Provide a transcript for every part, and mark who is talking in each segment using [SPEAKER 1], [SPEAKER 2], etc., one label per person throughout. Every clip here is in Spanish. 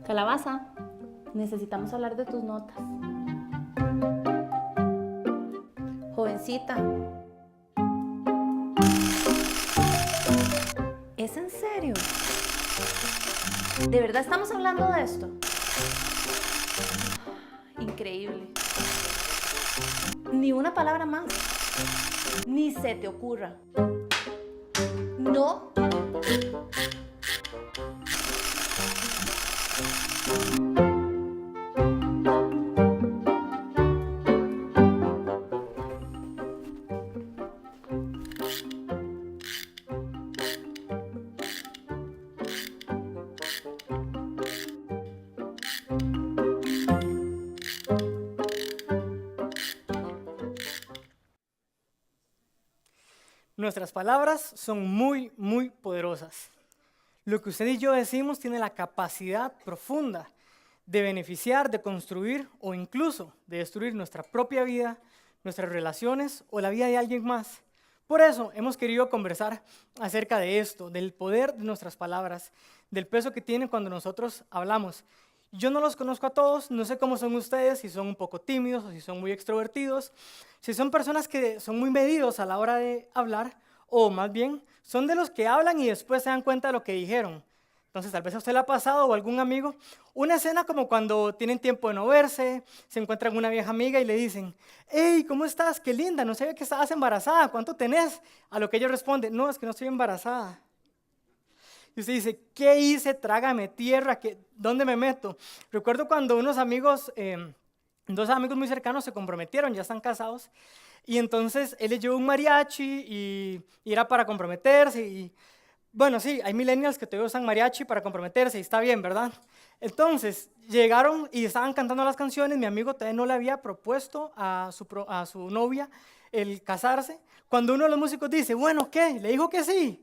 [SPEAKER 1] Calabaza, necesitamos hablar de tus notas. Jovencita, ¿es en serio? ¿De verdad estamos hablando de esto? Increíble. Ni una palabra más. Ni se te ocurra. No.
[SPEAKER 2] Nuestras palabras son muy, muy poderosas. Lo que usted y yo decimos tiene la capacidad profunda de beneficiar, de construir o incluso de destruir nuestra propia vida, nuestras relaciones o la vida de alguien más. Por eso hemos querido conversar acerca de esto, del poder de nuestras palabras, del peso que tienen cuando nosotros hablamos. Yo no los conozco a todos, no sé cómo son ustedes, si son un poco tímidos o si son muy extrovertidos, si son personas que son muy medidos a la hora de hablar o más bien son de los que hablan y después se dan cuenta de lo que dijeron. Entonces, tal vez a usted le ha pasado o a algún amigo una escena como cuando tienen tiempo de no verse, se encuentran una vieja amiga y le dicen, hey, ¿cómo estás? Qué linda, no sabía que estabas embarazada, ¿cuánto tenés? A lo que ella responde, no, es que no estoy embarazada. Y usted dice, ¿qué hice? Trágame tierra, ¿dónde me meto? Recuerdo cuando unos amigos, dos amigos muy cercanos se comprometieron, ya están casados, y entonces él le llevó un mariachi y era para comprometerse. Y bueno, sí, hay millennials que todavía usan mariachi para comprometerse y está bien, ¿verdad? Entonces llegaron y estaban cantando las canciones, mi amigo todavía no le había propuesto a su novia el casarse, cuando uno de los músicos dice, bueno, ¿qué? Le dijo que sí.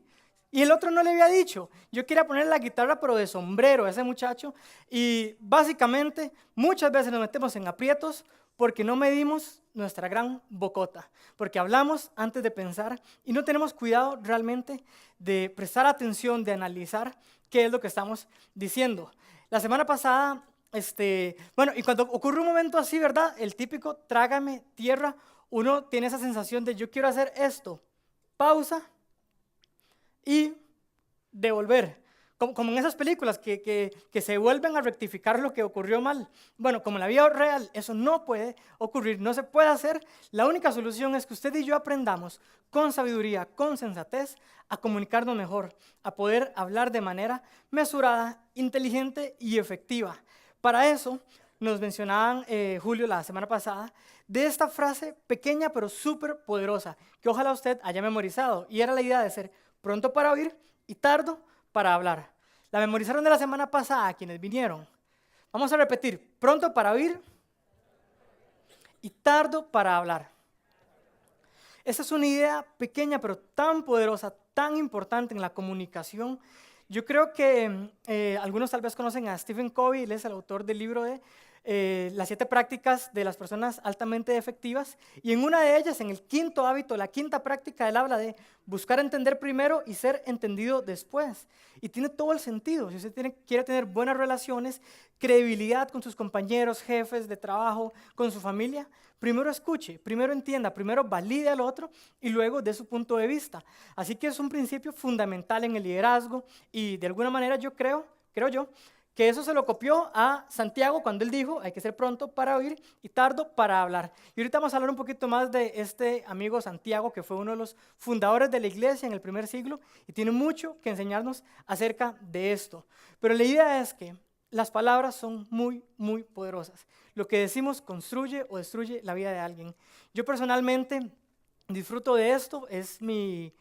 [SPEAKER 2] Y el otro no le había dicho. Yo quería ponerle la guitarra, pero de sombrero a ese muchacho. Y básicamente, muchas veces nos metemos en aprietos porque no medimos nuestra gran bocota. Porque hablamos antes de pensar y no tenemos cuidado realmente de prestar atención, de analizar qué es lo que estamos diciendo. La semana pasada, bueno, y cuando ocurre un momento así, ¿verdad? El típico trágame tierra, uno tiene esa sensación de yo quiero hacer esto. Pausa y devolver, como en esas películas que se vuelven a rectificar lo que ocurrió mal. Bueno, como en la vida real eso no puede ocurrir, no se puede hacer, la única solución es que usted y yo aprendamos con sabiduría, con sensatez, a comunicarnos mejor, a poder hablar de manera mesurada, inteligente y efectiva. Para eso nos mencionaban, Julio, la semana pasada, de esta frase pequeña pero súper poderosa, que ojalá usted haya memorizado, y era la idea de ser pronto para oír y tardo para hablar. La memorizaron de la semana pasada quienes vinieron. Vamos a repetir, pronto para oír y tardo para hablar. Esa es una idea pequeña pero tan poderosa, tan importante en la comunicación. Yo creo que algunos tal vez conocen a Stephen Covey, él es el autor del libro de las 7 prácticas de las personas altamente efectivas, y en una de ellas, en el 5.º hábito, la 5ª práctica, él habla de buscar entender primero y ser entendido después. Y tiene todo el sentido. Si usted quiere tener buenas relaciones, credibilidad con sus compañeros, jefes de trabajo, con su familia, primero escuche, primero entienda, primero valide al otro y luego dé su punto de vista. Así que es un principio fundamental en el liderazgo y de alguna manera creo yo, que eso se lo copió a Santiago cuando él dijo, hay que ser pronto para oír y tardo para hablar. Y ahorita vamos a hablar un poquito más de este amigo Santiago, que fue uno de los fundadores de la iglesia en el primer siglo y tiene mucho que enseñarnos acerca de esto. Pero la idea es que las palabras son muy, muy poderosas. Lo que decimos construye o destruye la vida de alguien. Yo personalmente disfruto de esto, es mi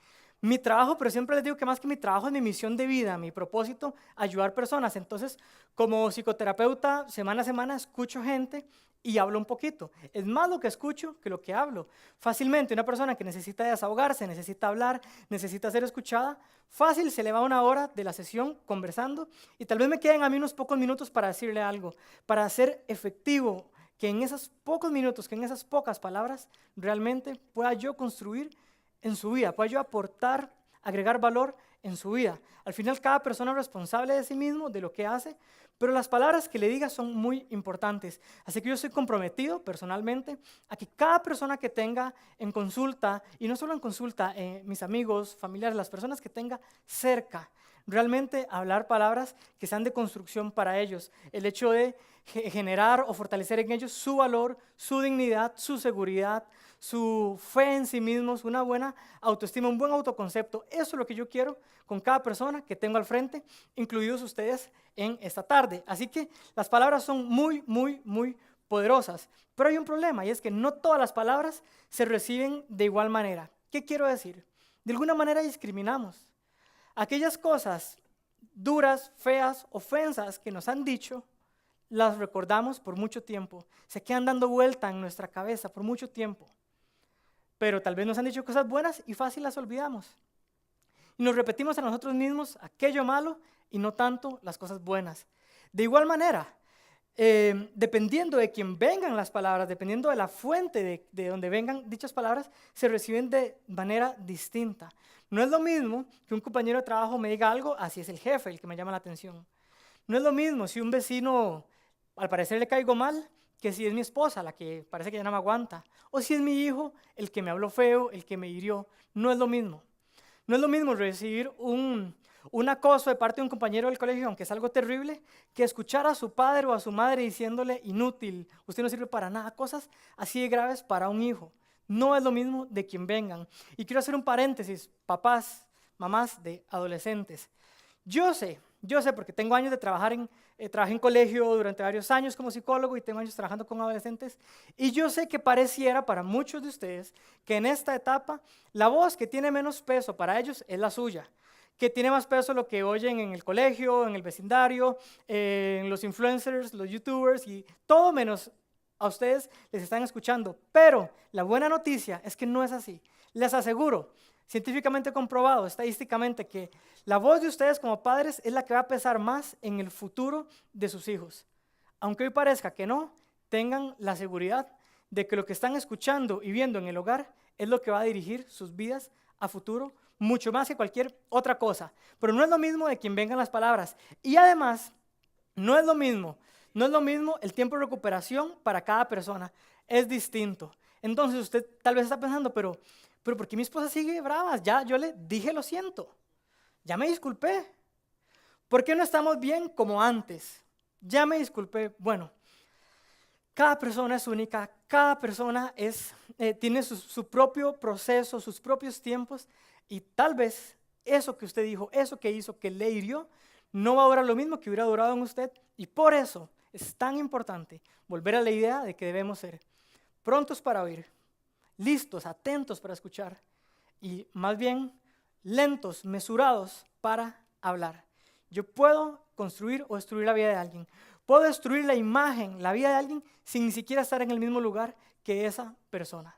[SPEAKER 2] trabajo, pero siempre les digo que más que mi trabajo es mi misión de vida, mi propósito, ayudar personas. Entonces, como psicoterapeuta, semana a semana escucho gente y hablo un poquito. Es más lo que escucho que lo que hablo. Fácilmente una persona que necesita desahogarse, necesita hablar, necesita ser escuchada, fácil se le va una hora de la sesión conversando y tal vez me queden a mí unos pocos minutos para decirle algo, para ser efectivo, que en esos pocos minutos, que en esas pocas palabras, realmente pueda yo construir en su vida, pueda yo aportar agregar valor en su vida. Al final cada persona es responsable de sí mismo, de lo que hace, pero las palabras que le diga son muy importantes. Así que yo estoy comprometido personalmente a que cada persona que tenga en consulta, y no solo en consulta, mis amigos, familiares, las personas que tenga cerca, realmente hablar palabras que sean de construcción para ellos. El hecho de generar o fortalecer en ellos su valor, su dignidad, su seguridad, su fe en sí mismos, una buena autoestima, un buen autoconcepto. Eso es lo que yo quiero con cada persona que tengo al frente, incluidos ustedes en esta tarde. Así que las palabras son muy, muy, muy poderosas. Pero hay un problema y es que no todas las palabras se reciben de igual manera. ¿Qué quiero decir? De alguna manera discriminamos. Aquellas cosas duras, feas, ofensas que nos han dicho, las recordamos por mucho tiempo. Se quedan dando vuelta en nuestra cabeza por mucho tiempo. Pero tal vez nos han dicho cosas buenas y fácil las olvidamos. Y nos repetimos a nosotros mismos aquello malo y no tanto las cosas buenas. De igual manera, dependiendo de quién vengan las palabras, dependiendo de la fuente de donde vengan dichas palabras, se reciben de manera distinta. No es lo mismo que un compañero de trabajo me diga algo, así es el jefe el que me llama la atención. No es lo mismo si un vecino al parecer le caigo mal, que si es mi esposa la que parece que ya no me aguanta, o si es mi hijo el que me habló feo, el que me hirió. No es lo mismo. No es lo mismo recibir un acoso de parte de un compañero del colegio, aunque es algo terrible, que escuchar a su padre o a su madre diciéndole inútil, usted no sirve para nada, cosas así de graves para un hijo. No es lo mismo de quien vengan. Y quiero hacer un paréntesis, papás, mamás de adolescentes. Yo sé porque tengo años de trabajé en colegio durante varios años como psicólogo y tengo años trabajando con adolescentes, y yo sé que pareciera para muchos de ustedes que en esta etapa la voz que tiene menos peso para ellos es la suya, que tiene más peso lo que oyen en el colegio, en el vecindario, en los influencers, los youtubers, y todo menos a ustedes les están escuchando. Pero la buena noticia es que no es así. Les aseguro, científicamente comprobado, estadísticamente, que la voz de ustedes como padres es la que va a pesar más en el futuro de sus hijos. Aunque hoy parezca que no, tengan la seguridad de que lo que están escuchando y viendo en el hogar es lo que va a dirigir sus vidas a futuro, mucho más que cualquier otra cosa. Pero no es lo mismo de quien vengan las palabras. Y además, no es lo mismo el tiempo de recuperación para cada persona. Es distinto. Entonces usted tal vez está pensando, pero ¿por qué mi esposa sigue brava? Ya yo le dije lo siento. Ya me disculpé. ¿Por qué no estamos bien como antes? Ya me disculpé. Bueno, cada persona es única, cada persona tiene su propio proceso, sus propios tiempos, y tal vez eso que usted dijo, eso que hizo, que le hirió, no va a durar lo mismo que hubiera durado en usted, y por eso es tan importante volver a la idea de que debemos ser prontos para oír, listos, atentos para escuchar, y más bien lentos, mesurados para hablar. Yo puedo construir o destruir la vida de alguien. Puedo destruir la imagen, la vida de alguien, sin ni siquiera estar en el mismo lugar que esa persona.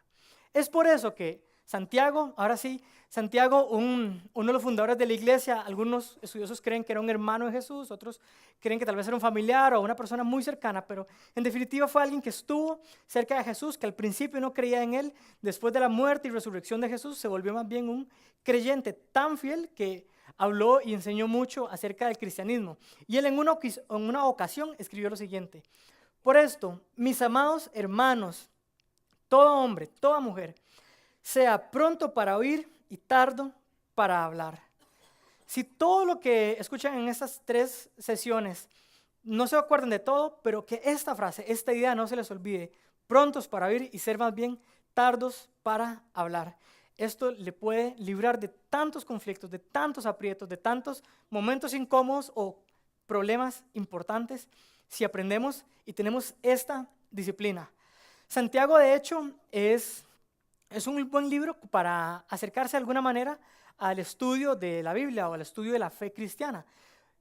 [SPEAKER 2] Es por eso que Santiago, ahora sí, Santiago, uno de los fundadores de la iglesia, algunos estudiosos creen que era un hermano de Jesús, otros creen que tal vez era un familiar o una persona muy cercana, pero en definitiva fue alguien que estuvo cerca de Jesús, que al principio no creía en él, después de la muerte y resurrección de Jesús se volvió más bien un creyente tan fiel que habló y enseñó mucho acerca del cristianismo. Y él en una ocasión escribió lo siguiente: por esto, mis amados hermanos, todo hombre, toda mujer, sea pronto para oír y tardo para hablar. Si todo lo que escuchan en estas 3 sesiones no se acuerdan de todo, pero que esta frase, esta idea no se les olvide: prontos para oír y ser más bien tardos para hablar. Esto le puede librar de tantos conflictos, de tantos aprietos, de tantos momentos incómodos o problemas importantes si aprendemos y tenemos esta disciplina. Santiago, de hecho, es un buen libro para acercarse de alguna manera al estudio de la Biblia o al estudio de la fe cristiana.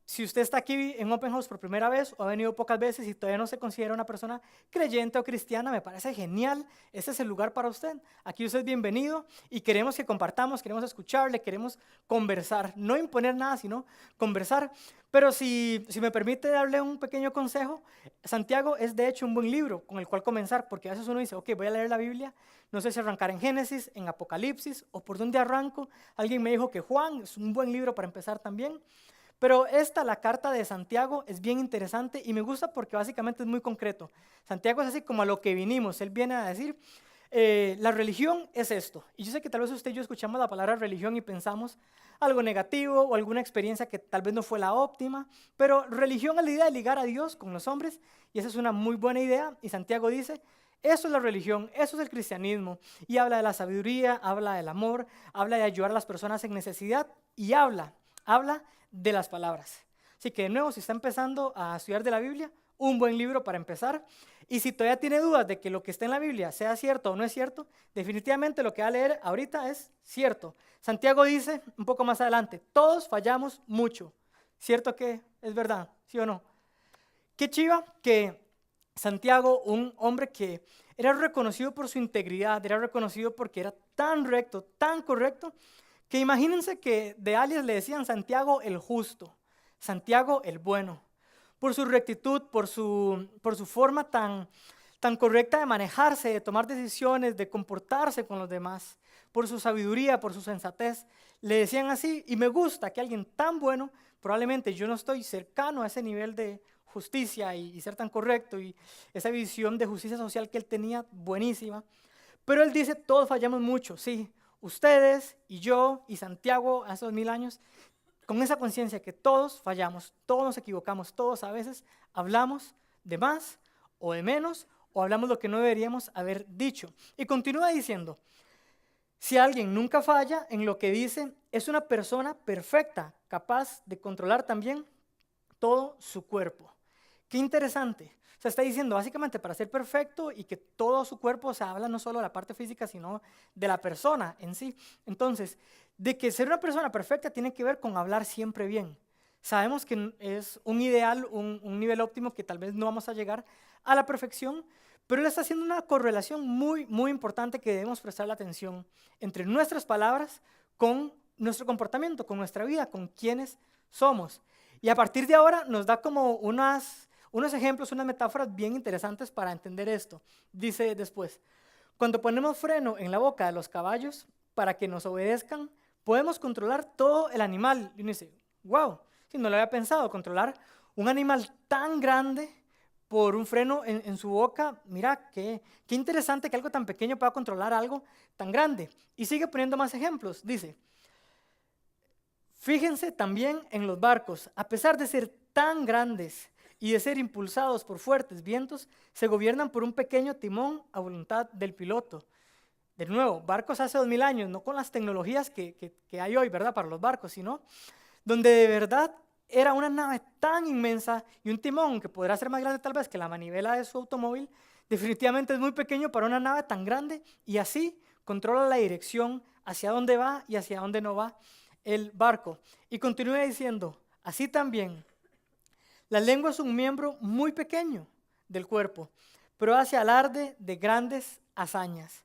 [SPEAKER 2] si usted está aquí en Open House por primera vez o ha venido pocas veces y todavía no se considera una persona creyente o cristiana, me parece genial. Este es el lugar para usted. Aquí usted es bienvenido y queremos que compartamos, queremos escucharle, queremos conversar. No imponer nada, sino conversar. Pero si me permite darle un pequeño consejo, Santiago es de hecho un buen libro con el cual comenzar, porque a veces uno dice, ok, voy a leer la Biblia, no sé si arrancar en Génesis, en Apocalipsis o por dónde arranco. Alguien me dijo que Juan es un buen libro para empezar también. Pero la carta de Santiago, es bien interesante y me gusta porque básicamente es muy concreto. Santiago es así como a lo que vinimos. Él viene a decir, la religión es esto. Y yo sé que tal vez usted y yo escuchamos la palabra religión y pensamos algo negativo o alguna experiencia que tal vez no fue la óptima, pero religión es la idea de ligar a Dios con los hombres y esa es una muy buena idea. Y Santiago dice, eso es la religión, eso es el cristianismo. Y habla de la sabiduría, habla del amor, habla de ayudar a las personas en necesidad y habla de las palabras. Así que de nuevo, si está empezando a estudiar de la Biblia, un buen libro para empezar. Y si todavía tiene dudas de que lo que está en la Biblia sea cierto o no es cierto, definitivamente lo que va a leer ahorita es cierto. Santiago dice un poco más adelante, todos fallamos mucho. ¿Cierto que es verdad? ¿Sí o no? Qué chiva que Santiago, un hombre que era reconocido por su integridad, era reconocido porque era tan recto, tan correcto, que imagínense que de alias le decían Santiago el justo, Santiago el bueno, por su rectitud, por su forma tan correcta de manejarse, de tomar decisiones, de comportarse con los demás, por su sabiduría, por su sensatez. Le decían así, y me gusta que alguien tan bueno, probablemente yo no estoy cercano a ese nivel de justicia y ser tan correcto, y esa visión de justicia social que él tenía, buenísima, pero él dice, todos fallamos mucho, sí. Ustedes y yo y Santiago hace 2000 años, con esa conciencia que todos fallamos, todos nos equivocamos, todos a veces hablamos de más o de menos o hablamos lo que no deberíamos haber dicho. Y continúa diciendo, si alguien nunca falla en lo que dice, es una persona perfecta, capaz de controlar también todo su cuerpo. Qué interesante. Se está diciendo básicamente para ser perfecto y que todo su cuerpo se habla no solo de la parte física, sino de la persona en sí. Entonces, de que ser una persona perfecta tiene que ver con hablar siempre bien. Sabemos que es un ideal, un nivel óptimo que tal vez no vamos a llegar a la perfección, pero él está haciendo una correlación muy, muy importante que debemos prestar la atención entre nuestras palabras con nuestro comportamiento, con nuestra vida, con quienes somos. Y a partir de ahora nos da como unos ejemplos, unas metáforas bien interesantes para entender esto. Dice después, cuando ponemos freno en la boca de los caballos para que nos obedezcan, podemos controlar todo el animal. Y uno dice, wow, si no lo había pensado, controlar un animal tan grande por un freno en su boca, mira, qué interesante que algo tan pequeño pueda controlar algo tan grande. Y sigue poniendo más ejemplos, dice, fíjense también en los barcos, a pesar de ser tan grandes y de ser impulsados por fuertes vientos, se gobiernan por un pequeño timón a voluntad del piloto. De nuevo, barcos hace 2000 años, no con las tecnologías que hay hoy, ¿verdad? Para los barcos, sino donde de verdad era una nave tan inmensa y un timón que podrá ser más grande tal vez que la manivela de su automóvil, definitivamente es muy pequeño para una nave tan grande y así controla la dirección hacia dónde va y hacia dónde no va el barco. Y continúa diciendo, así también, la lengua es un miembro muy pequeño del cuerpo, pero hace alarde de grandes hazañas.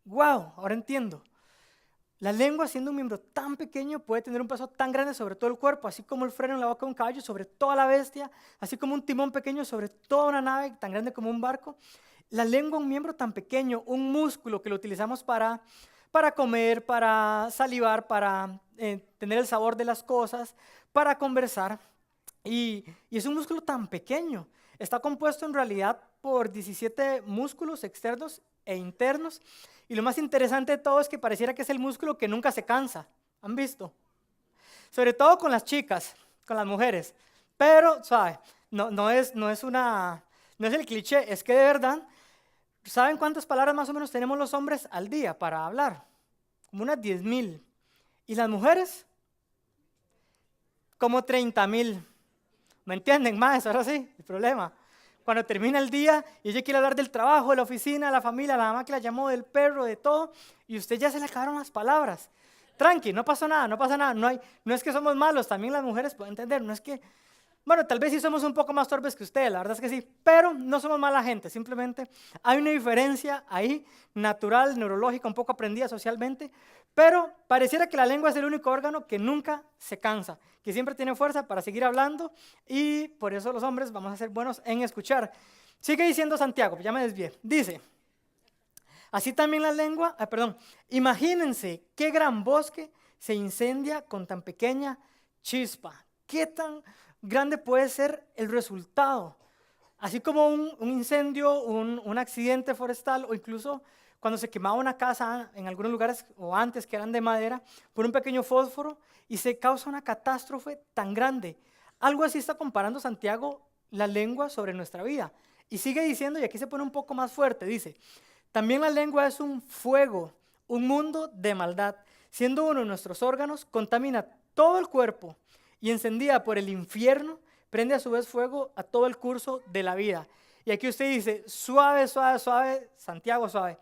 [SPEAKER 2] ¡Wow! Ahora entiendo. La lengua, siendo un miembro tan pequeño, puede tener un peso tan grande sobre todo el cuerpo, así como el freno en la boca de un caballo sobre toda la bestia, así como un timón pequeño sobre toda una nave tan grande como un barco. La lengua, un miembro tan pequeño, un músculo que lo utilizamos para comer, para salivar, para tener el sabor de las cosas, para conversar. Y es un músculo tan pequeño. Está compuesto en realidad por 17 músculos externos e internos. Y lo más interesante de todo es que pareciera que es el músculo que nunca se cansa. ¿Han visto? Sobre todo con las chicas, con las mujeres. Pero, ¿sabe? No es el cliché, es que de verdad, ¿saben cuántas palabras más o menos tenemos los hombres al día para hablar? Como unas 10,000. ¿Y las mujeres? Como 30,000. ¿Me entienden más? Ahora sí, el problema. Cuando termina el día y ella quiere hablar del trabajo, de la oficina, de la familia, la mamá que la llamó, del perro, de todo, y usted ya se le acabaron las palabras. tranqui, no pasa nada, no pasa nada. No es que somos malos, también las mujeres pueden entender, no es que, bueno, tal vez sí somos un poco más torpes que ustedes, la verdad es que sí, pero no somos mala gente, simplemente hay una diferencia ahí, natural, neurológica, un poco aprendida socialmente, pero pareciera que la lengua es el único órgano que nunca se cansa, que siempre tiene fuerza para seguir hablando y por eso los hombres vamos a ser buenos en escuchar. Sigue diciendo Santiago, ya me desvié, dice, así también la lengua, imagínense qué gran bosque se incendia con tan pequeña chispa, qué tan grande puede ser el resultado. Así como un incendio, un accidente forestal o incluso cuando se quemaba una casa en algunos lugares o antes que eran de madera por un pequeño fósforo y se causa una catástrofe tan grande. Algo así está comparando Santiago la lengua sobre nuestra vida. Y sigue diciendo, y aquí se pone un poco más fuerte, dice, también la lengua es un fuego, un mundo de maldad. Siendo uno de nuestros órganos, contamina todo el cuerpo y encendida por el infierno, prende a su vez fuego a todo el curso de la vida. Y aquí usted dice, suave, suave, suave, Santiago, suave.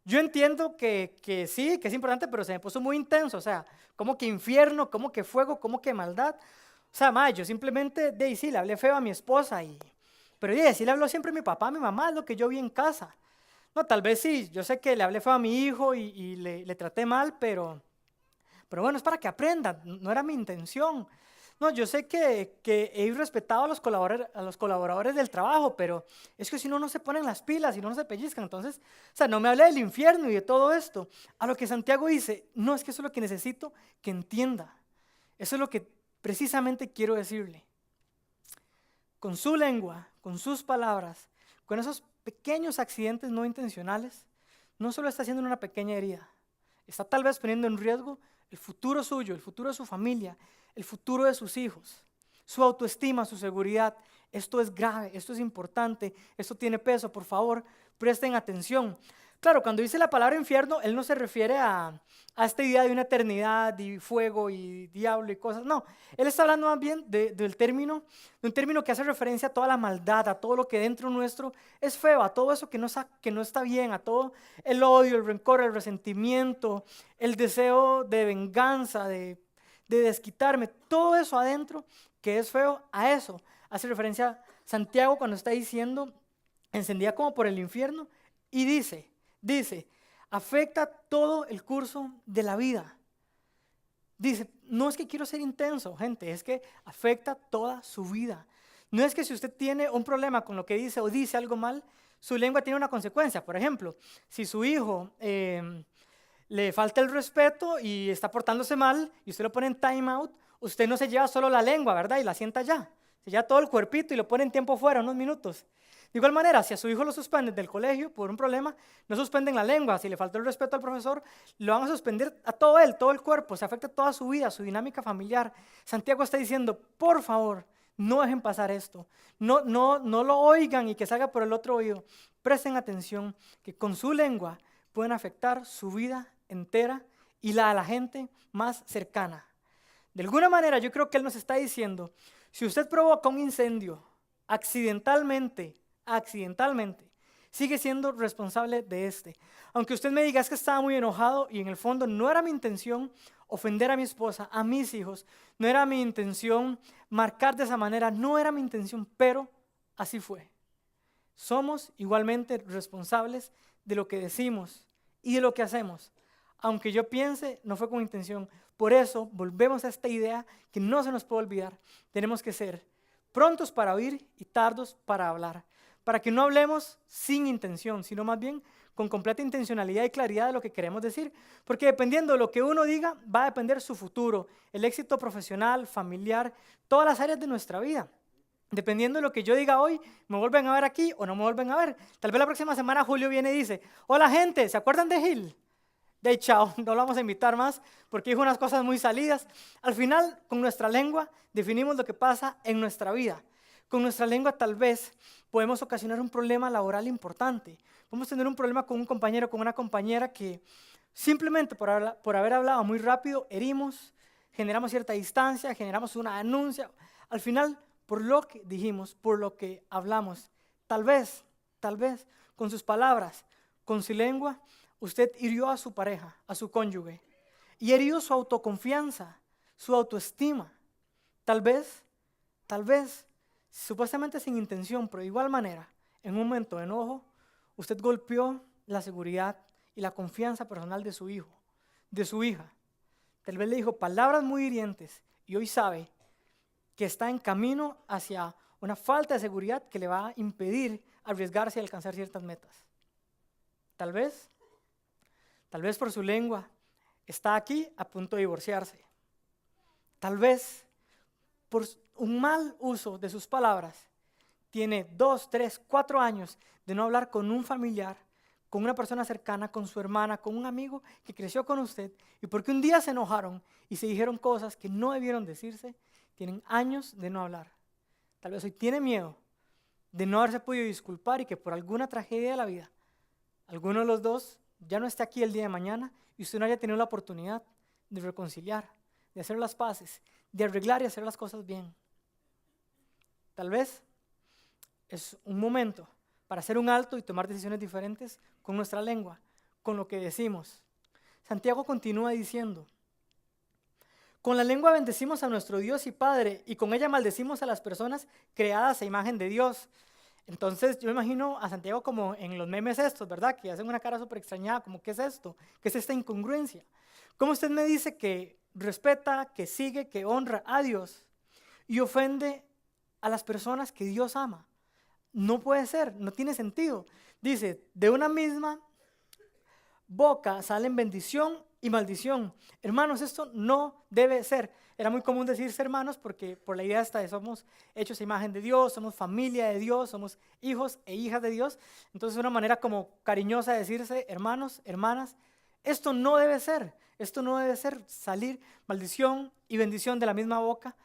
[SPEAKER 2] Yo entiendo que sí, que es importante, pero se me puso muy intenso, o sea, como que infierno, como que fuego, como que maldad. O sea, yo simplemente, sí, le hablé feo a mi esposa, pero sí le habló siempre a mi papá, a mi mamá, es lo que yo vi en casa. No, tal vez sí, yo sé que le hablé feo a mi hijo y le traté mal, pero bueno, es para que aprendan, no era mi intención. No, yo sé que he respetado a los colaboradores del trabajo, pero es que si no, no se ponen las pilas, si no, no se pellizcan. Entonces, o sea, no me hable del infierno y de todo esto. A lo que Santiago dice, no, es que eso es lo que necesito que entienda. Eso es lo que precisamente quiero decirle. Con su lengua, con sus palabras, con esos pequeños accidentes no intencionales, no solo está haciendo una pequeña herida, está tal vez poniendo en riesgo el futuro suyo, el futuro de su familia, el futuro de sus hijos, su autoestima, su seguridad. Esto es grave, esto es importante, esto tiene peso, por favor, presten atención. Claro, cuando dice la palabra infierno, él no se refiere a esta idea de una eternidad y fuego y diablo y cosas, no. Él está hablando más bien de un término que hace referencia a toda la maldad, a todo lo que dentro nuestro es feo, a todo eso que no está bien, a todo el odio, el rencor, el resentimiento, el deseo de venganza, de desquitarme, todo eso adentro que es feo, a eso hace referencia Santiago cuando está diciendo, encendida como por el infierno, y dice, afecta todo el curso de la vida. Dice, no es que quiero ser intenso, gente, es que afecta toda su vida. No es que si usted tiene un problema con lo que dice o dice algo mal, su lengua tiene una consecuencia. Por ejemplo, si su hijo le falta el respeto y está portándose mal y usted lo pone en time out, usted no se lleva solo la lengua, ¿verdad? Y la sienta ya. Se lleva todo el cuerpito y lo pone en tiempo fuera, unos minutos. De igual manera, si a su hijo lo suspenden del colegio por un problema, no suspenden la lengua. Si le faltó el respeto al profesor, lo van a suspender a todo él, todo el cuerpo. Se afecta toda su vida, su dinámica familiar. Santiago está diciendo, por favor, no dejen pasar esto. No lo oigan y que salga por el otro oído. Presten atención que con su lengua pueden afectar su vida entera y la de la gente más cercana. De alguna manera, yo creo que él nos está diciendo, si usted provoca un incendio accidentalmente, sigue siendo responsable de este. Aunque usted me diga es que estaba muy enojado y en el fondo no era mi intención ofender a mi esposa, a mis hijos, no era mi intención marcar de esa manera, no era mi intención, pero así fue. Somos igualmente responsables de lo que decimos y de lo que hacemos. Aunque yo piense, no fue con intención. Por eso volvemos a esta idea que no se nos puede olvidar. Tenemos que ser prontos para oír y tardos para hablar, para que no hablemos sin intención, sino más bien con completa intencionalidad y claridad de lo que queremos decir, porque dependiendo de lo que uno diga, va a depender su futuro, el éxito profesional, familiar, todas las áreas de nuestra vida. Dependiendo de lo que yo diga hoy, me vuelven a ver aquí o no me vuelven a ver. Tal vez la próxima semana Julio viene y dice, hola gente, ¿se acuerdan de Gil? De chao, no lo vamos a invitar más porque dijo unas cosas muy salidas. Al final, con nuestra lengua definimos lo que pasa en nuestra vida. Con nuestra lengua tal vez podemos ocasionar un problema laboral importante. Podemos tener un problema con un compañero, con una compañera que simplemente por haber hablado muy rápido herimos, generamos cierta distancia, generamos una denuncia. Al final, por lo que dijimos, por lo que hablamos, tal vez, con sus palabras, con su lengua, usted hirió a su pareja, a su cónyuge. y herido su autoconfianza, su autoestima. Tal vez, supuestamente sin intención, pero de igual manera, en un momento de enojo, usted golpeó la seguridad y la confianza personal de su hijo, de su hija. Tal vez le dijo palabras muy hirientes y hoy sabe que está en camino hacia una falta de seguridad que le va a impedir arriesgarse y alcanzar ciertas metas. Tal vez por su lengua está aquí a punto de divorciarse. Tal vez por un mal uso de sus palabras tiene 2, 3, 4 años de no hablar con un familiar, con una persona cercana, con su hermana, con un amigo que creció con usted, y porque un día se enojaron y se dijeron cosas que no debieron decirse, tienen años de no hablar. Tal vez hoy tiene miedo de no haberse podido disculpar y que por alguna tragedia de la vida, alguno de los dos ya no esté aquí el día de mañana y usted no haya tenido la oportunidad de reconciliar, de hacer las paces, de arreglar y hacer las cosas bien. Tal vez es un momento para hacer un alto y tomar decisiones diferentes con nuestra lengua, con lo que decimos. Santiago continúa diciendo: con la lengua bendecimos a nuestro Dios y Padre, y con ella maldecimos a las personas creadas a imagen de Dios. Entonces yo me imagino a Santiago como en los memes estos, ¿verdad? Que hacen una cara súper extrañada, como ¿qué es esto? ¿Qué es esta incongruencia? ¿Cómo usted me dice que respeta, que sigue, que honra a Dios y ofende a las personas que Dios ama? No puede ser, no tiene sentido. Dice, de una misma boca salen bendición y maldición. Hermanos, esto no debe ser. Era muy común decirse hermanos porque por la idea esta de somos hechos a imagen de Dios, somos familia de Dios, somos hijos e hijas de Dios. Entonces una manera como cariñosa de decirse hermanos, hermanas. Esto no debe ser salir maldición y bendición de la misma boca.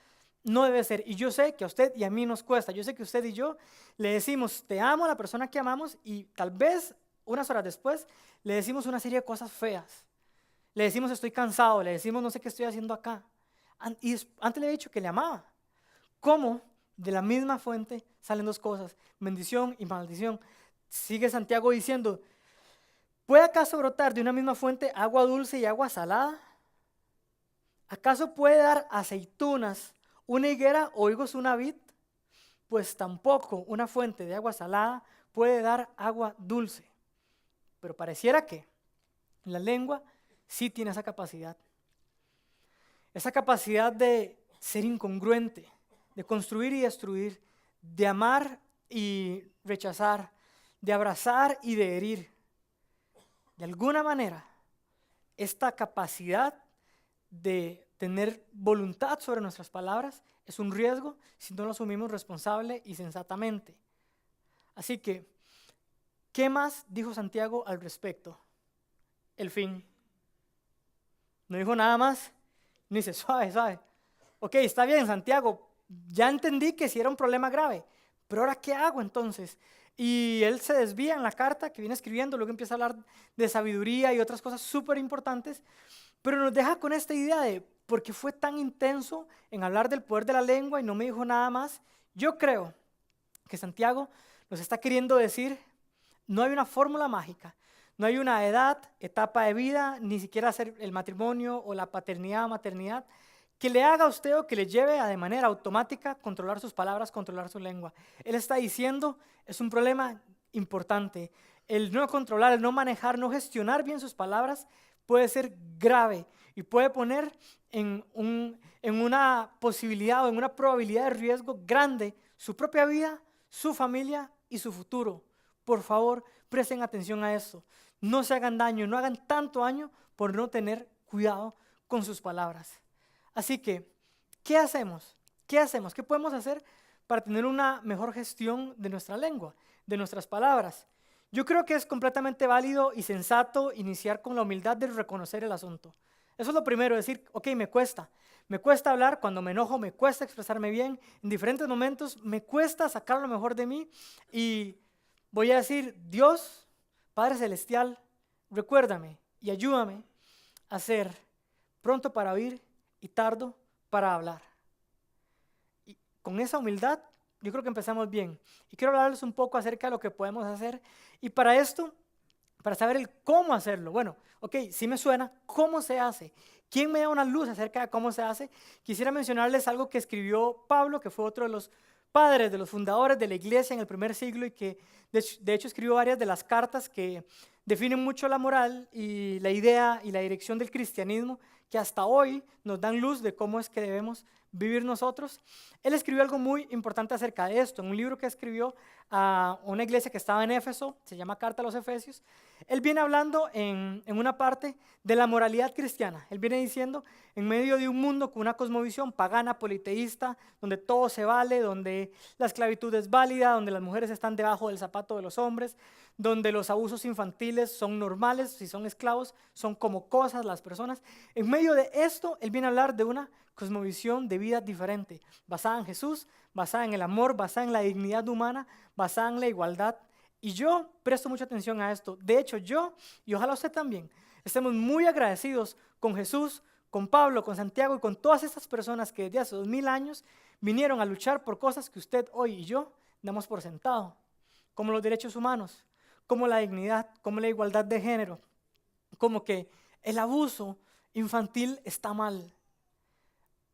[SPEAKER 2] No debe ser. Y yo sé que a usted y a mí nos cuesta. Yo sé que usted y yo le decimos te amo a la persona que amamos y tal vez unas horas después le decimos una serie de cosas feas. Le decimos estoy cansado, le decimos no sé qué estoy haciendo acá. Y antes le he dicho que le amaba. ¿Cómo? De la misma fuente salen dos cosas, bendición y maldición. Sigue Santiago diciendo, ¿puede acaso brotar de una misma fuente agua dulce y agua salada? ¿Acaso puede dar aceitunas una higuera o higos una vid? Pues tampoco una fuente de agua salada puede dar agua dulce. Pero pareciera que la lengua sí tiene esa capacidad. Esa capacidad de ser incongruente, de construir y destruir, de amar y rechazar, de abrazar y de herir. De alguna manera, esta capacidad de tener voluntad sobre nuestras palabras es un riesgo si no lo asumimos responsable y sensatamente. Así que, ¿qué más dijo Santiago al respecto? El fin. No dijo nada más, ni dice suave. Ok, está bien, Santiago, ya entendí que sí era un problema grave, pero ahora ¿qué hago entonces? Y él se desvía en la carta que viene escribiendo, luego empieza a hablar de sabiduría y otras cosas súper importantes, pero nos deja con esta idea de por qué fue tan intenso en hablar del poder de la lengua y no me dijo nada más. Yo creo que Santiago nos está queriendo decir, no hay una fórmula mágica, no hay una edad, etapa de vida, ni siquiera hacer el matrimonio o la paternidad o maternidad, que le haga a usted o que le lleve a de manera automática controlar sus palabras, controlar su lengua. Él está diciendo, es un problema importante. El no controlar, el no manejar, no gestionar bien sus palabras puede ser grave y puede poner en una posibilidad o en una probabilidad de riesgo grande su propia vida, su familia y su futuro. Por favor, presten atención a esto. No se hagan daño, no hagan tanto daño por no tener cuidado con sus palabras. Así que, ¿qué hacemos? ¿Qué podemos hacer para tener una mejor gestión de nuestra lengua, de nuestras palabras? Yo creo que es completamente válido y sensato iniciar con la humildad de reconocer el asunto. Eso es lo primero, decir, ok, me cuesta hablar, cuando me enojo me cuesta expresarme bien, en diferentes momentos me cuesta sacar lo mejor de mí y voy a decir, Dios, Padre Celestial, recuérdame y ayúdame a ser pronto para oír y tardo para hablar. Y con esa humildad, yo creo que empezamos bien. Y quiero hablarles un poco acerca de lo que podemos hacer. Y para esto, para saber el cómo hacerlo, bueno, ok, sí me suena, ¿cómo se hace? ¿Quién me da una luz acerca de cómo se hace? Quisiera mencionarles algo que escribió Pablo, que fue otro de los padres, de los fundadores de la iglesia en el primer siglo y que de hecho escribió varias de las cartas que definen mucho la moral y la idea y la dirección del cristianismo, que hasta hoy nos dan luz de cómo es que debemos vivir nosotros. Él escribió algo muy importante acerca de esto, en un libro que escribió a una iglesia que estaba en Éfeso, se llama Carta a los Efesios. Él viene hablando en una parte de la moralidad cristiana. Él viene diciendo, en medio de un mundo con una cosmovisión pagana, politeísta, donde todo se vale, donde la esclavitud es válida, donde las mujeres están debajo del zapato de los hombres, donde los abusos infantiles son normales, si son esclavos, son como cosas las personas. En medio de esto, él viene a hablar de una cosmovisión de vida diferente, basada en Jesús, basada en el amor, basada en la dignidad humana, basada en la igualdad. Y yo presto mucha atención a esto. De hecho, yo, y ojalá usted también, estemos muy agradecidos con Jesús, con Pablo, con Santiago y con todas estas personas que desde hace 2000 años vinieron a luchar por cosas que usted hoy y yo damos por sentado, como los derechos humanos, como la dignidad, como la igualdad de género, como que el abuso infantil está mal.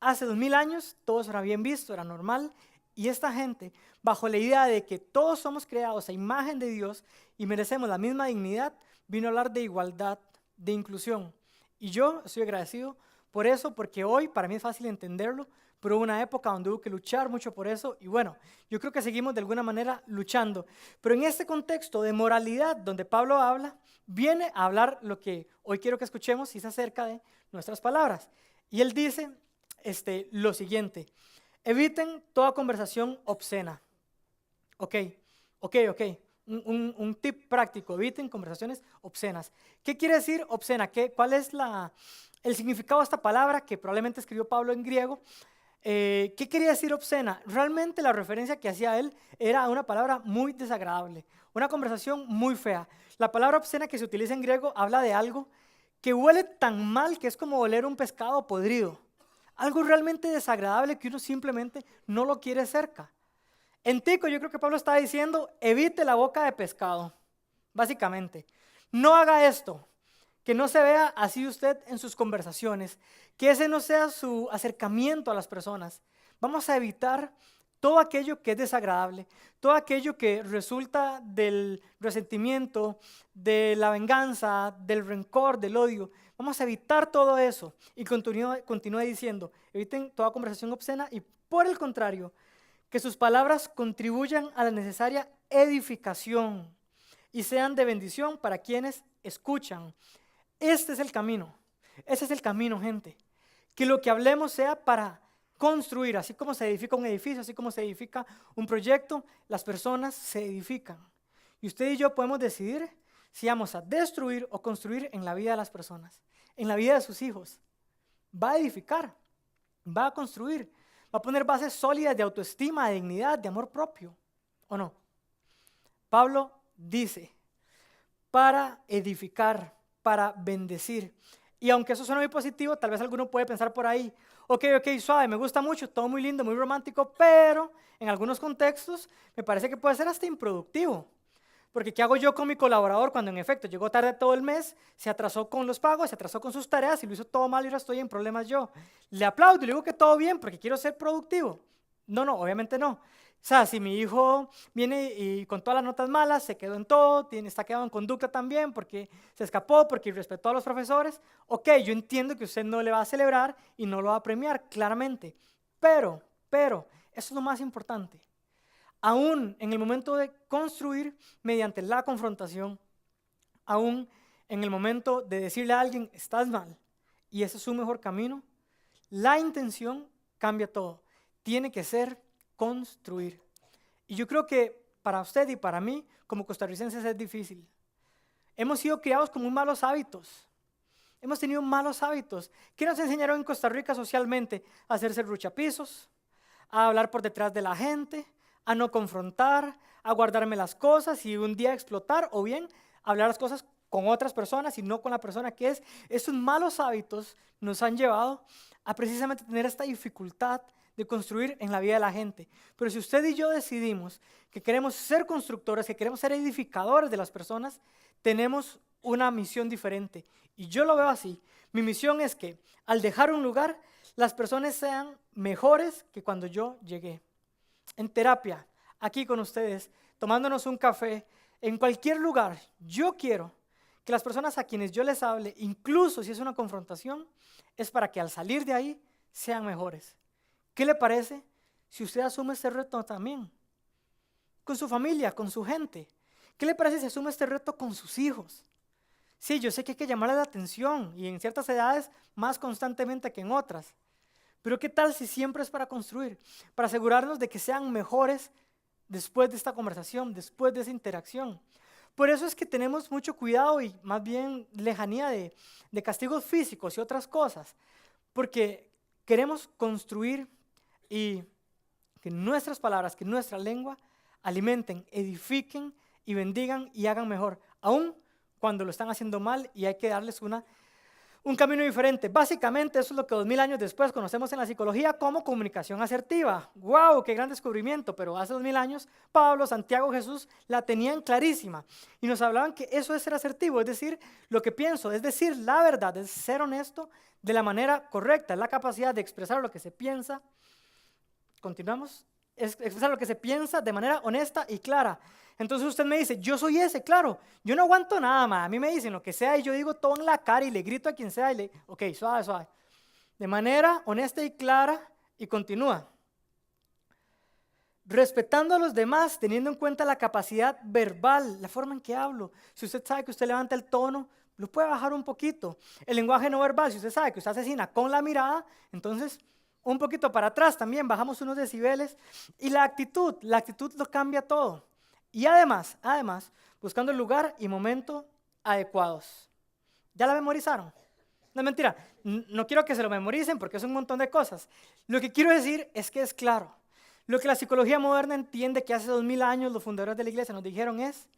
[SPEAKER 2] Hace 2000 años todo eso era bien visto, era normal, y esta gente, bajo la idea de que todos somos creados a imagen de Dios y merecemos la misma dignidad, vino a hablar de igualdad, de inclusión. Y yo estoy agradecido por eso, porque hoy para mí es fácil entenderlo, pero hubo una época donde hubo que luchar mucho por eso, y bueno, yo creo que seguimos de alguna manera luchando. Pero en este contexto de moralidad, donde Pablo habla, viene a hablar lo que hoy quiero que escuchemos y es acerca de nuestras palabras. Y él dice lo siguiente: eviten toda conversación obscena. Ok. Un tip práctico: eviten conversaciones obscenas. ¿Qué quiere decir obscena? ¿Cuál es el significado de esta palabra que probablemente escribió Pablo en griego? ¿Qué quería decir obscena? Realmente la referencia que hacía él era una palabra muy desagradable, una conversación muy fea. La palabra obscena que se utiliza en griego habla de algo que huele tan mal que es como oler un pescado podrido. Algo realmente desagradable que uno simplemente no lo quiere cerca. En Tico yo creo que Pablo estaba diciendo, evite la boca de pescado, básicamente. No haga esto, que no se vea así usted en sus conversaciones, que ese no sea su acercamiento a las personas. Vamos a evitar todo aquello que es desagradable, todo aquello que resulta del resentimiento, de la venganza, del rencor, del odio. Vamos a evitar todo eso. Y continúa diciendo, eviten toda conversación obscena y por el contrario, que sus palabras contribuyan a la necesaria edificación y sean de bendición para quienes escuchan. Este es el camino. Ese es el camino, gente. Que lo que hablemos sea para construir, así como se edifica un edificio, así como se edifica un proyecto, las personas se edifican. Y usted y yo podemos decidir si vamos a destruir o construir en la vida de las personas, en la vida de sus hijos. Va a edificar, va a construir, va a poner bases sólidas de autoestima, de dignidad, de amor propio, ¿o no? Pablo dice, para edificar, para bendecir. Y aunque eso suena muy positivo, tal vez alguno puede pensar por ahí, ok, suave, me gusta mucho, todo muy lindo, muy romántico, pero en algunos contextos me parece que puede ser hasta improductivo. Porque ¿qué hago yo con mi colaborador cuando en efecto llegó tarde todo el mes, se atrasó con los pagos, se atrasó con sus tareas y lo hizo todo mal y ahora estoy en problemas yo? Le aplaudo y le digo que todo bien porque quiero ser productivo. No, obviamente no. O sea, si mi hijo viene y con todas las notas malas, se quedó en todo, está quedado en conducta también porque se escapó, porque irrespetó a los profesores, ok, yo entiendo que usted no le va a celebrar y no lo va a premiar, claramente. Pero, eso es lo más importante. Aún en el momento de construir mediante la confrontación, aún en el momento de decirle a alguien, estás mal, y ese es su mejor camino, la intención cambia todo. Tiene que ser construir. Y yo creo que para usted y para mí, como costarricenses, es difícil. Hemos sido criados con muy malos hábitos. Hemos tenido malos hábitos. ¿Qué nos enseñaron en Costa Rica socialmente? A hacerse ruchapisos, a hablar por detrás de la gente, a no confrontar, a guardarme las cosas y un día explotar, o bien hablar las cosas con otras personas y no con la persona que es. Esos malos hábitos nos han llevado a precisamente tener esta dificultad de construir en la vida de la gente. Pero si usted y yo decidimos que queremos ser constructores, que queremos ser edificadores de las personas, tenemos una misión diferente. Y yo lo veo así. Mi misión es que al dejar un lugar, las personas sean mejores que cuando yo llegué. En terapia, aquí con ustedes, tomándonos un café, en cualquier lugar, yo quiero que las personas a quienes yo les hable, incluso si es una confrontación, es para que al salir de ahí sean mejores. ¿Qué le parece si usted asume este reto también? Con su familia, con su gente. ¿Qué le parece si asume este reto con sus hijos? Sí, yo sé que hay que llamarle la atención y en ciertas edades más constantemente que en otras. Pero ¿qué tal si siempre es para construir? Para asegurarnos de que sean mejores después de esta conversación, después de esa interacción. Por eso es que tenemos mucho cuidado y más bien lejanía de castigos físicos y otras cosas. Porque queremos construir y que nuestras palabras, que nuestra lengua alimenten, edifiquen y bendigan y hagan mejor, aún cuando lo están haciendo mal y hay que darles un camino diferente. Básicamente eso es lo que 2000 años después conocemos en la psicología como comunicación asertiva. ¡Wow! ¡Qué gran descubrimiento! Pero hace 2000 años Pablo, Santiago, Jesús la tenían clarísima y nos hablaban que eso es ser asertivo, es decir, lo que pienso, es decir, la verdad, es ser honesto de la manera correcta, es la capacidad de expresar lo que se piensa. Continuamos. Es expresar lo que se piensa de manera honesta y clara. Entonces usted me dice, yo soy ese, claro, yo no aguanto nada más, a mí me dicen lo que sea y yo digo todo en la cara y le grito a quien sea ok, suave, suave. De manera honesta y clara y continúa. Respetando a los demás, teniendo en cuenta la capacidad verbal, la forma en que hablo. Si usted sabe que usted levanta el tono, lo puede bajar un poquito. El lenguaje no verbal, si usted sabe que usted asesina con la mirada, entonces un poquito para atrás también, bajamos unos decibeles. Y la actitud lo cambia todo. Y además, buscando el lugar y momento adecuados. ¿Ya la memorizaron? No es mentira, no quiero que se lo memoricen porque es un montón de cosas. Lo que quiero decir es que es claro. Lo que la psicología moderna entiende que hace 2000 años los fundadores de la iglesia nos dijeron es,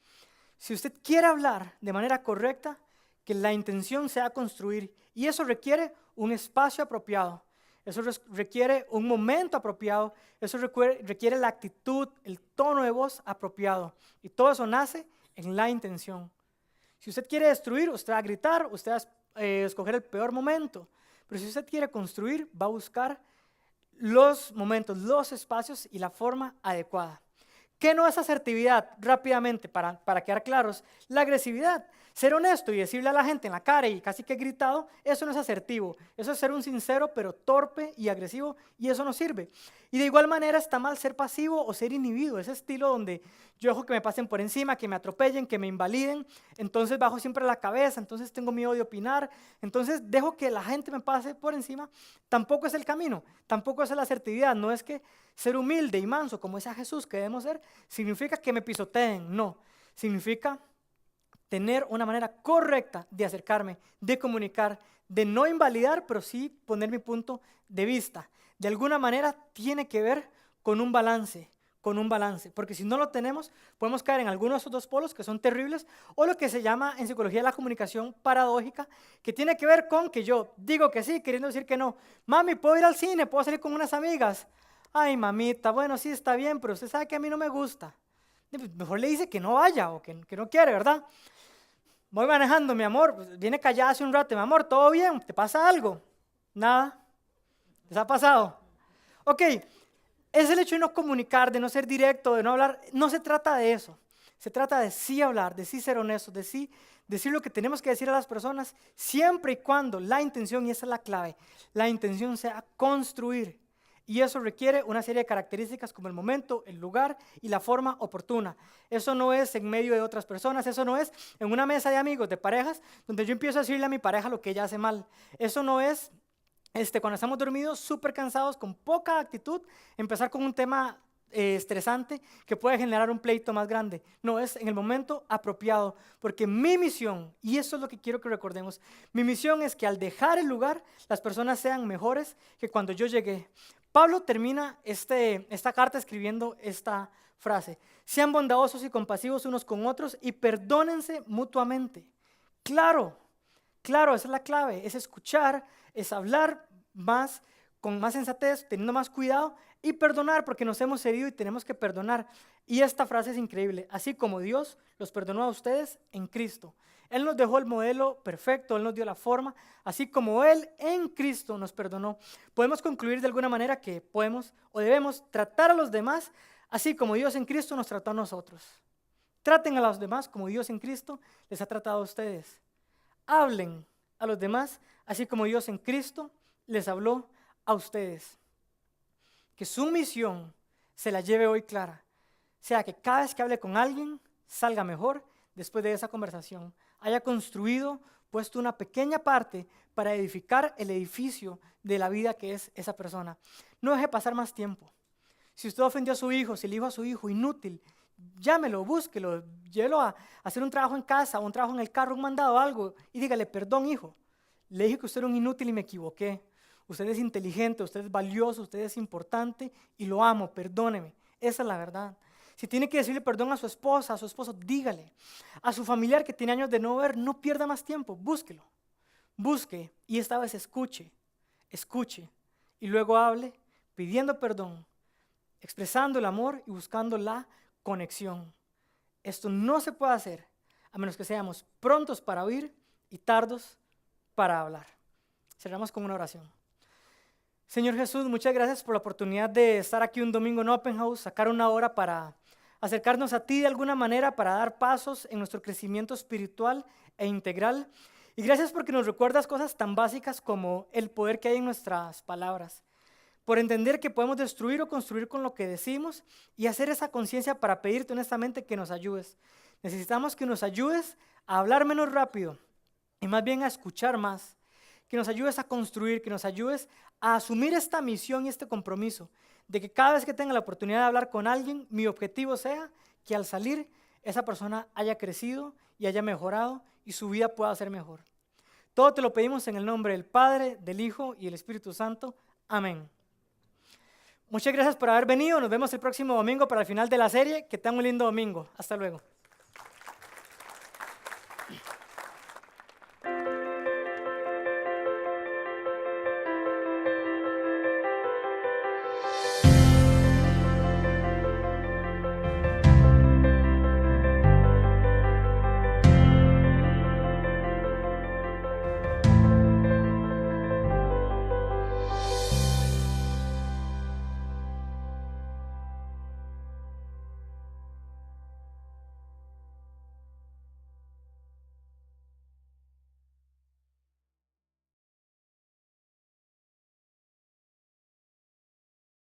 [SPEAKER 2] si usted quiere hablar de manera correcta, que la intención sea construir. Y eso requiere un espacio apropiado. Eso requiere un momento apropiado, eso requiere la actitud, el tono de voz apropiado. Y todo eso nace en la intención. Si usted quiere destruir, usted va a gritar, usted va a escoger el peor momento. Pero si usted quiere construir, va a buscar los momentos, los espacios y la forma adecuada. ¿Qué no es asertividad? Rápidamente, para quedar claros, la agresividad. Ser honesto y decirle a la gente en la cara y casi que gritado, eso no es asertivo. Eso es ser un sincero, pero torpe y agresivo, y eso no sirve. Y de igual manera está mal ser pasivo o ser inhibido, ese estilo donde yo dejo que me pasen por encima, que me atropellen, que me invaliden, entonces bajo siempre la cabeza, entonces tengo miedo de opinar, entonces dejo que la gente me pase por encima. Tampoco es el camino, tampoco es la asertividad, no es que ser humilde y manso, como es a Jesús que debemos ser, significa que me pisoteen, no, significa tener una manera correcta de acercarme, de comunicar, de no invalidar, pero sí poner mi punto de vista. De alguna manera tiene que ver con un balance, porque si no lo tenemos, podemos caer en alguno de esos dos polos que son terribles, o lo que se llama en psicología la comunicación paradójica, que tiene que ver con que yo digo que sí, queriendo decir que no. Mami, ¿puedo ir al cine? ¿Puedo salir con unas amigas? Ay, mamita, bueno, sí está bien, pero usted sabe que a mí no me gusta. Mejor le dice que no vaya o que no quiere, ¿verdad? Voy manejando, mi amor, pues, viene callada hace un rato, mi amor, ¿todo bien? ¿Te pasa algo? Nada. ¿Les ha pasado? Ok, es el hecho de no comunicar, de no ser directo, de no hablar. No se trata de eso. Se trata de sí hablar, de sí ser honestos, de sí decir lo que tenemos que decir a las personas, siempre y cuando la intención, y esa es la clave, la intención sea construir. Y eso requiere una serie de características como el momento, el lugar y la forma oportuna. Eso no es en medio de otras personas, eso no es en una mesa de amigos, de parejas, donde yo empiezo a decirle a mi pareja lo que ella hace mal. Eso no es cuando estamos dormidos, súper cansados, con poca actitud, empezar con un tema estresante que puede generar un pleito más grande. No, es en el momento apropiado, porque mi misión, y eso es lo que quiero que recordemos, mi misión es que al dejar el lugar, las personas sean mejores que cuando yo llegué. Pablo termina esta carta escribiendo esta frase: sean bondadosos y compasivos unos con otros y perdónense mutuamente. Claro, esa es la clave, es escuchar, es hablar más, con más sensatez, teniendo más cuidado y perdonar porque nos hemos herido y tenemos que perdonar. Y esta frase es increíble: así como Dios los perdonó a ustedes en Cristo. Él nos dejó el modelo perfecto, Él nos dio la forma, así como Él en Cristo nos perdonó. Podemos concluir de alguna manera que podemos o debemos tratar a los demás así como Dios en Cristo nos trató a nosotros. Traten a los demás como Dios en Cristo les ha tratado a ustedes. Hablen a los demás así como Dios en Cristo les habló a ustedes. Que su misión se la lleve hoy clara. Sea que cada vez que hable con alguien salga mejor después de esa conversación. Haya construido, puesto una pequeña parte para edificar el edificio de la vida que es esa persona. No deje pasar más tiempo. Si usted ofendió a su hijo, si le dijo a su hijo inútil, llámelo, búsquelo, llévelo a hacer un trabajo en casa, un trabajo en el carro, un mandado, algo, y dígale, perdón hijo, le dije que usted era un inútil y me equivoqué. Usted es inteligente, usted es valioso, usted es importante y lo amo, perdóneme. Esa es la verdad. Si tiene que decirle perdón a su esposa, a su esposo, dígale. A su familiar que tiene años de no ver, no pierda más tiempo, búsquelo. Busque y esta vez escuche y luego hable pidiendo perdón, expresando el amor y buscando la conexión. Esto no se puede hacer a menos que seamos prontos para oír y tardos para hablar. Cerramos con una oración. Señor Jesús, muchas gracias por la oportunidad de estar aquí un domingo en Open House, sacar una hora para acercarnos a ti de alguna manera, para dar pasos en nuestro crecimiento espiritual e integral. Y gracias porque nos recuerdas cosas tan básicas como el poder que hay en nuestras palabras, por entender que podemos destruir o construir con lo que decimos y hacer esa conciencia para pedirte honestamente que nos ayudes. Necesitamos que nos ayudes a hablar menos rápido y más bien a escuchar más, que nos ayudes a construir, que nos ayudes a asumir esta misión y este compromiso de que cada vez que tenga la oportunidad de hablar con alguien, mi objetivo sea que al salir esa persona haya crecido y haya mejorado y su vida pueda ser mejor. Todo te lo pedimos en el nombre del Padre, del Hijo y del Espíritu Santo. Amén. Muchas gracias por haber venido. Nos vemos el próximo domingo para el final de la serie. Que tengan un lindo domingo. Hasta luego.